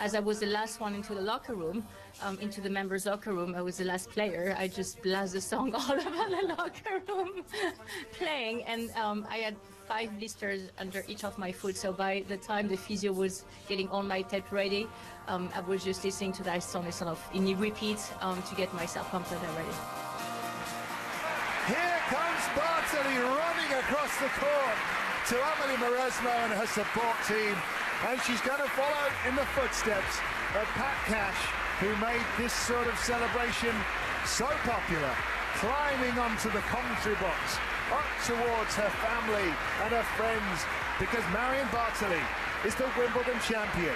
as I was the last one into the locker room, into the members' locker room, I was the last player. I just blast the song all over the locker room playing, and I had 5 blisters under each of my foot. So by the time the physio was getting all my tape ready, I was just listening to that song sort of in repeat to get myself pumped and ready. Here comes Bartoli running across the court to Amelie Mauresmo and her support team, and she's going to follow in the footsteps of Pat Cash, who made this sort of celebration so popular, climbing onto the commentary box, up towards her family and her friends, because Marion Bartoli is the Wimbledon champion.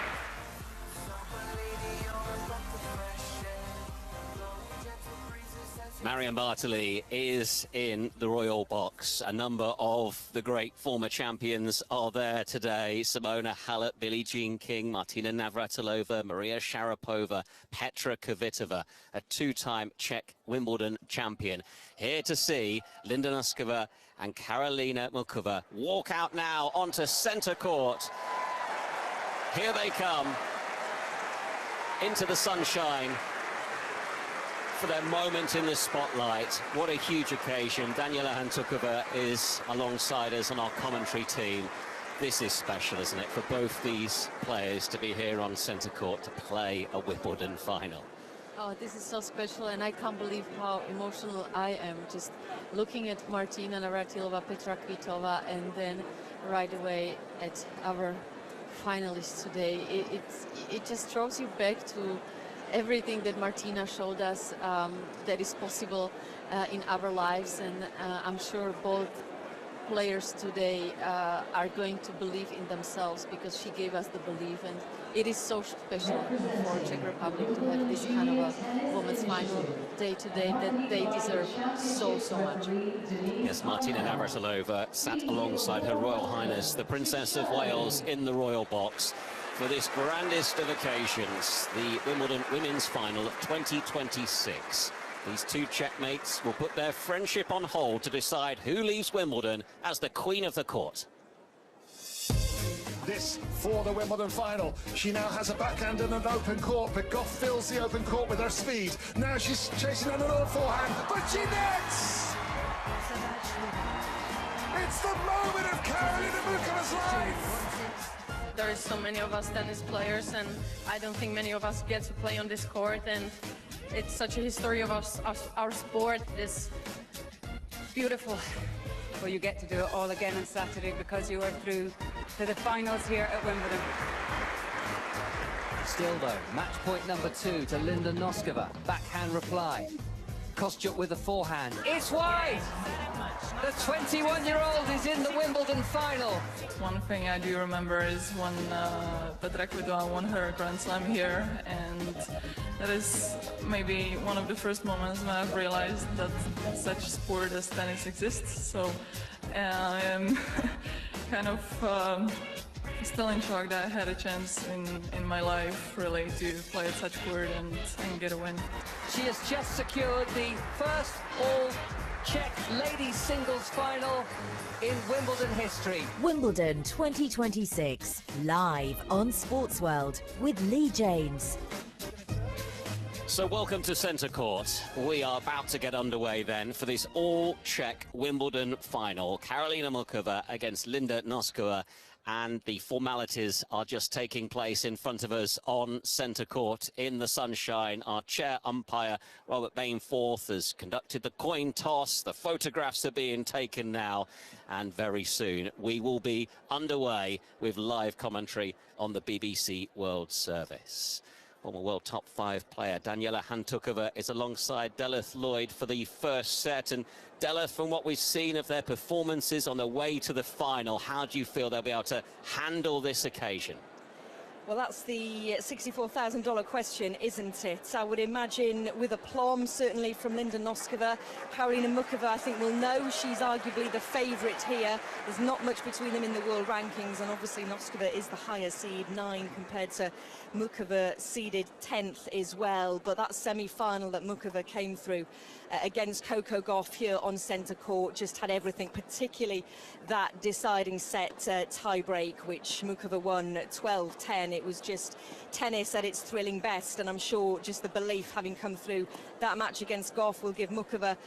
Marion Bartoli is in the Royal Box. A number of the great former champions are there today. Simona Halep, Billie Jean King, Martina Navratilova, Maria Sharapova, Petra Kvitova, a 2-time Czech Wimbledon champion. Here to see Linda Noskova and Karolina Muchova walk out now onto centre court. Here they come into the sunshine for their moment in the spotlight. What a huge occasion. Daniela Hantuchova is alongside us on our commentary team. This is special, isn't it, for both these players to be here on centre court to play a Wimbledon final. Oh, this is so special, and I can't believe how emotional I am just looking at Martina Navratilova, Petra Kvitova, and then right away at our finalists today. It just throws you back to everything that Martina showed us that is possible in our lives, and I'm sure both players today are going to believe in themselves, because she gave us the belief, and it is so special for Czech Republic to have this kind of a women's final day today that they deserve so much. Yes, Martina Navratilova sat alongside Her Royal Highness the Princess of Wales in the Royal Box for this grandest of occasions, the Wimbledon Women's Final of 2026. These two Czechmates will put their friendship on hold to decide who leaves Wimbledon as the Queen of the Court. This for the Wimbledon final. She now has a backhand and an open court, but Goff fills the open court with her speed. Now she's chasing on another forehand, but she nets! It's the moment of Karolina Muchova's life! There is so many of us tennis players, and I don't think many of us get to play on this court, and it's such a history of our sport. It's beautiful. Well, you get to do it all again on Saturday, because you are through to the finals here at Wimbledon. Still though, match point number 2 to Linda Noskova. Backhand reply. Kostyuk with the forehand. It's wide! The 21-year-old is in the Wimbledon final. One thing I do remember is when Petra Kvitova won her Grand Slam here, and that is maybe one of the first moments when I've realized that such a sport as tennis exists. So I am kind of still in shock that I had a chance in my life really to play at such court and get a win. She has just secured the first all-Czech ladies singles final in Wimbledon history. Wimbledon 2026, live on Sportsworld with Lee James. So welcome to Centre Court. We are about to get underway then for this all-Czech Wimbledon final. Karolina Muchova against Linda Noskova, and the formalities are just taking place in front of us on Centre Court in the sunshine. Our chair umpire, Robert Bainforth, has conducted the coin toss. The photographs are being taken now, and very soon we will be underway with live commentary on the BBC World Service. Former world top 5 player Daniela Hantuchova is alongside Delith Lloyd for the first set. And Delith, from what we've seen of their performances on the way to the final, how do you feel they'll be able to handle this occasion? Well, that's the $64,000 question, isn't it? I would imagine with aplomb, certainly from Linda Noskova. Karolina Muchova, I think, will know she's arguably the favourite here. There's not much between them in the world rankings, and obviously Noskova is the higher seed, 9, compared to Muchova, seeded 10th as well. But that semi-final that Muchova came through against Coco Gauff here on centre court just had everything, particularly that deciding set tie-break, which Muchova won 12-10 it was just tennis at its thrilling best, and I'm sure just the belief having come through that match against Goff will give Muchova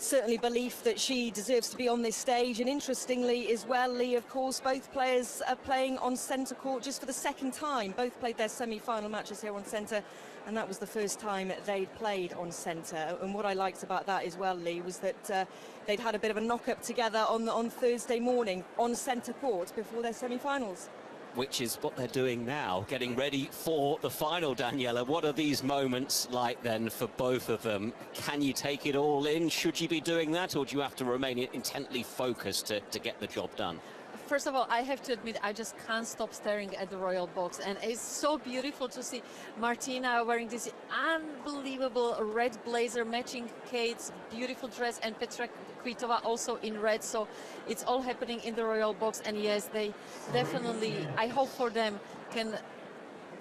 certainly belief that she deserves to be on this stage. And interestingly as well, Lee, of course, both players are playing on centre court just for the second time. Both played their semi-final matches here on centre, and that was the first time they'd played on centre. And what I liked about that as well, Lee, was that they'd had a bit of a knock-up together on Thursday morning on centre court before their semi-finals. Which is what they're doing now, getting ready for the final, Daniela. What are these moments like then for both of them? Can you take it all in? Should you be doing that, or do you have to remain intently focused to get the job done? First of all, I have to admit, I just can't stop staring at the royal box, and it's so beautiful to see Martina wearing this unbelievable red blazer matching Kate's beautiful dress, and Petra Kvitova also in red. So it's all happening in the royal box, and yes, they definitely, I hope for them, can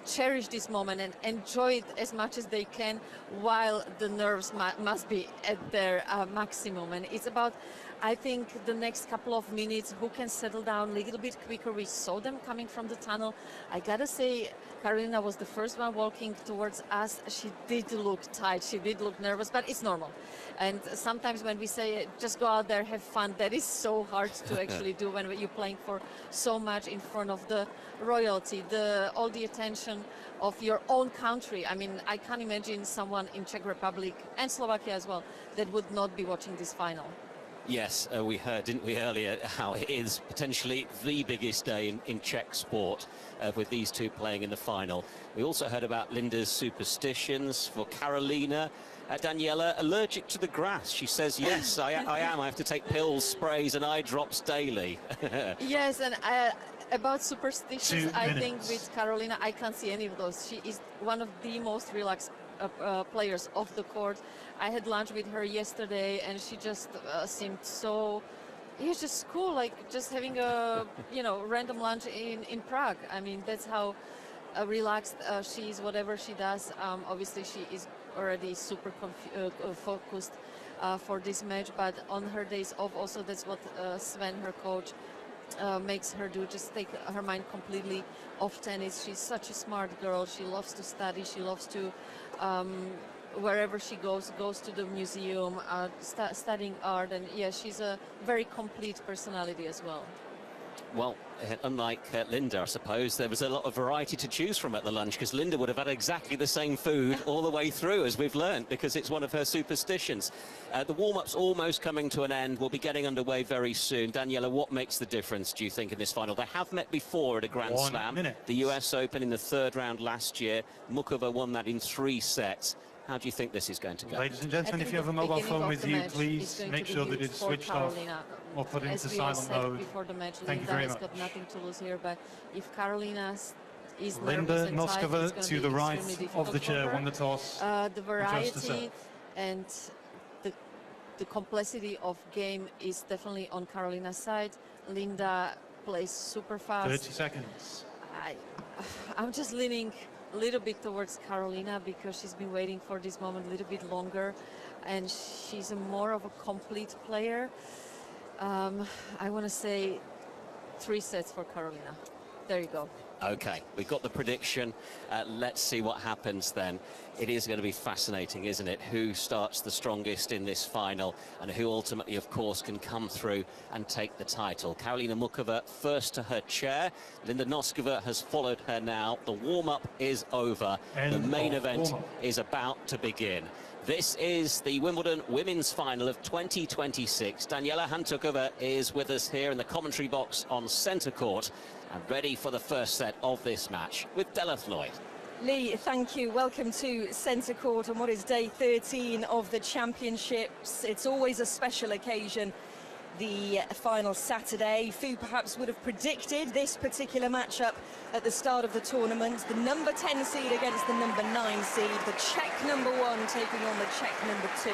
cherish this moment and enjoy it as much as they can, while the nerves must be at their maximum. And it's about, I think, the next couple of minutes, who can settle down a little bit quicker. We saw them coming from the tunnel. I gotta say, Karolina was the first one walking towards us. She did look tight, she did look nervous, but it's normal. And sometimes when we say just go out there, have fun, that is so hard to actually do when you're playing for so much in front of the royalty, all the attention of your own country. I mean, I can't imagine someone in Czech Republic and Slovakia as well that would not be watching this final. Yes, we heard, didn't we, earlier, how it is potentially the biggest day in Czech sport, with these two playing in the final. We also heard about Linda's superstitions. For Karolina, Daniela, allergic to the grass. She says, yes, I am. I have to take pills, sprays and eye drops daily. Yes, and about superstitions, I think with Karolina, I can't see any of those. She is one of the most relaxed players off the court. I had lunch with her yesterday, and she just seemed so, it's just cool, like just having a random lunch in Prague. I mean, that's how relaxed she is, whatever she does. Obviously she is already super focused for this match, but on her days off also, that's what Sven, her coach, makes her do, just take her mind completely off tennis. She's such a smart girl. She loves to study. She loves to wherever she goes to the museum, studying art, and yeah, she's a very complete personality as well. Well, unlike Linda, I suppose, there was a lot of variety to choose from at the lunch, because Linda would have had exactly the same food all the way through, as we've learned, because it's one of her superstitions. The warm-up's almost coming to an end. We'll be getting underway very soon. Daniela, what makes the difference, do you think, in this final? They have met before at a Grand Slam. The US Open in the third round last year. Muchova won that in 3 sets. How do you think this is going to go? Ladies and gentlemen, if you have a mobile phone with you, please make sure that it's switched off or put into silent mode. Before the match, Thank you very much. Got nothing to lose here, but if Karolina is Linda Noskova to the right of the chair won the toss. The variety and the complexity of game is definitely on Karolina's side. Linda plays super fast. 30 seconds. I'm just leaning a little bit towards Karolina, because she's been waiting for this moment a little bit longer, and she's more of a complete player. I want to say 3 sets for Karolina. There you go. Okay, we've got the prediction. Let's see what happens then. It is going to be fascinating, isn't it? Who starts the strongest in this final, and who ultimately, of course, can come through and take the title. Karolina Muchova first to her chair. Linda Noskova has followed her now. The warm-up is over. The main event is about to begin. This is the Wimbledon Women's Final of 2026. Daniela Hantuchova is with us here in the commentary box on centre court, and ready for the first set of this match with Della Floyd. Lee, thank you. Welcome to centre court on what is day 13 of the championships. It's always a special occasion, the final Saturday. Few perhaps would have predicted this particular matchup at the start of the tournament. The number 10 seed against the number 9 seed, the Czech number 1 taking on the Czech number 2.